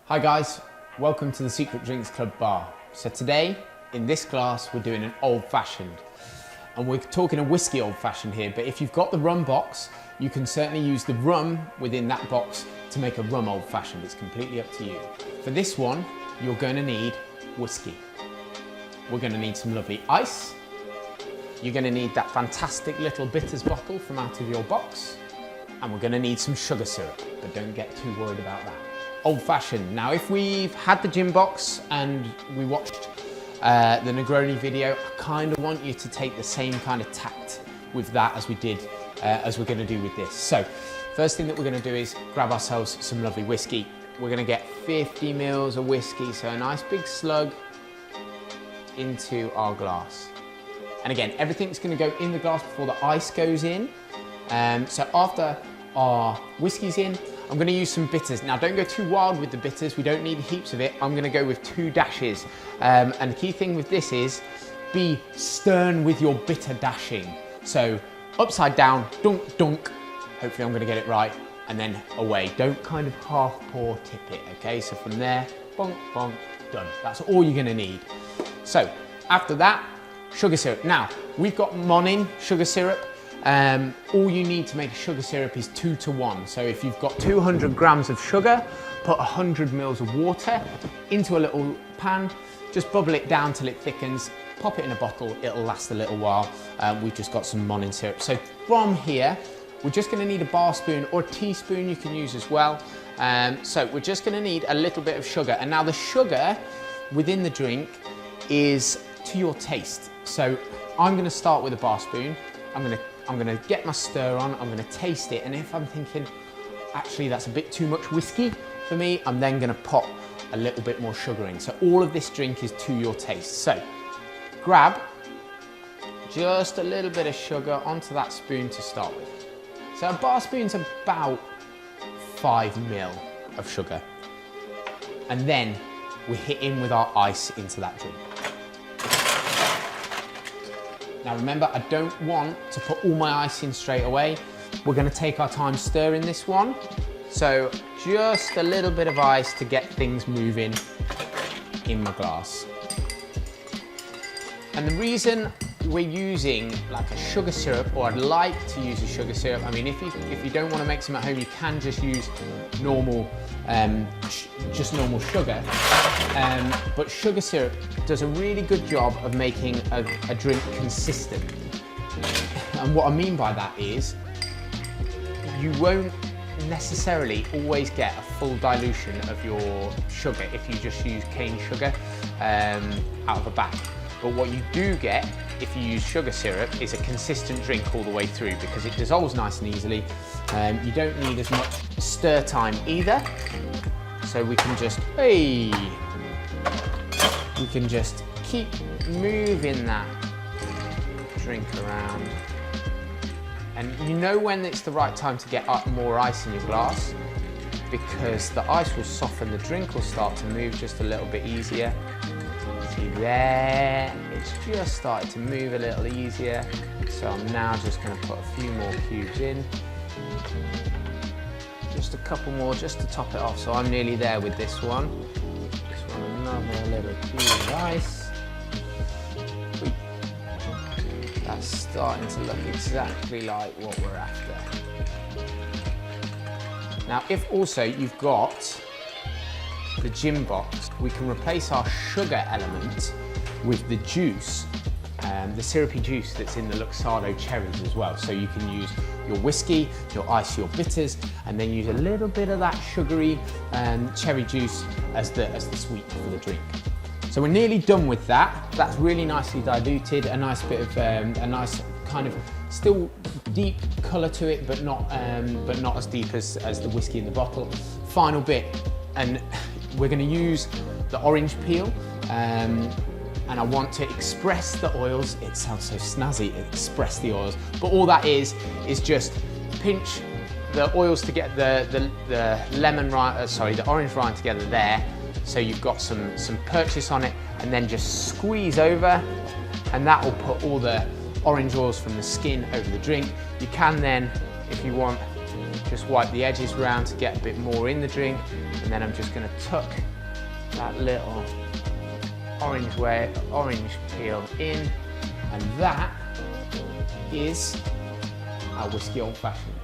Hi guys, welcome to the Secret Drinks Club bar. So today, in this glass, we're doing an old fashioned. And we're talking a whiskey old fashioned here, but if you've got the rum box, you can certainly use the rum within that box to make a rum old fashioned. It's completely up to you. For this one, you're going to need whiskey. We're going to need some lovely ice. You're going to need that fantastic little bitters bottle from out of your box. And we're going to need some sugar syrup, but don't get too worried about that. Old fashioned. Now, if we've had the gin box and we watched the Negroni video, I kind of want you to take the same kind of tact with that as we did, as we're going to do with this. So, first thing that we're going to do is grab ourselves some lovely whiskey. We're going to get 50 mils of whiskey, so a nice big slug into our glass. And again, everything's going to go in the glass before the ice goes in. So after our whiskey's in, I'm going to use some bitters. Now, don't go too wild with the bitters. We don't need heaps of it. I'm going to go with 2 dashes. And the key thing with this is be stern with your bitter dashing. So upside down, dunk, dunk. Hopefully I'm going to get it right. And then away. Don't kind of half pour tip it, okay? So from there, bonk, bonk, done. That's all you're going to need. So after that, sugar syrup. Now, we've got Monin sugar syrup. All you need to make a sugar syrup is 2 to 1. So if you've got 200 grams of sugar, put 100 mils of water into a little pan, just bubble it down till it thickens, pop it in a bottle, it'll last a little while. We've just got some Monin syrup. So from here, we're just going to need a bar spoon or a teaspoon you can use as well. So we're just going to need a little bit of sugar. And now the sugar within the drink is to your taste. So I'm going to start with a bar spoon. I'm going to get my stir on, I'm going to taste it, and if I'm thinking, actually that's a bit too much whiskey for me, I'm then going to pop a little bit more sugar in. So all of this drink is to your taste. So grab just a little bit of sugar onto that spoon to start with. So a bar spoon's about 5 mil of sugar. And then we hit in with our ice into that drink. Now remember, I don't want to put all my ice in straight away. We're going to take our time stirring this one. So just a little bit of ice to get things moving in my glass. And the reason we're using like a sugar syrup, or I'd like to use a sugar syrup, I mean, if you don't want to make some at home, you can just use normal, normal sugar. But sugar syrup does a really good job of making a drink consistent. And what I mean by that is, you won't necessarily always get a full dilution of your sugar if you just use cane sugar out of a bag. But what you do get if you use sugar syrup is a consistent drink all the way through, because it dissolves nice and easily. You don't need as much stir time either. So we can just, we can just keep moving that drink around. And you know when it's the right time to get more ice in your glass, because the ice will soften, the drink will start to move just a little bit easier. See there, it's just started to move a little easier. So I'm now just going to put a few more cubes in. Just a couple more just to top it off, so I'm nearly there with this one. This one, another little cube of ice. That's starting to look exactly like what we're after. Now, if also you've got the gin box, we can replace our sugar element with the juice, the syrupy juice that's in the Luxardo cherries as well. So you can use your whiskey, your ice, your bitters, and then use a little bit of that sugary cherry juice as the sweetener for the drink. So we're nearly done with that. That's really nicely diluted, a nice bit of, a nice kind of still deep colour to it, but not as deep as the whiskey in the bottle. Final bit, and we're going to use the orange peel, and I want to express the oils. It sounds so snazzy, express the oils, but all that is just pinch the oils to get the lemon rind, the orange rind together there, so you've got some purchase on it, and then just squeeze over, and that will put all the orange oils from the skin over the drink. You can then, if you want, Just wipe the edges round to get a bit more in the drink, and then I'm just going to tuck that little orange peel in, and that is our whiskey old fashioned.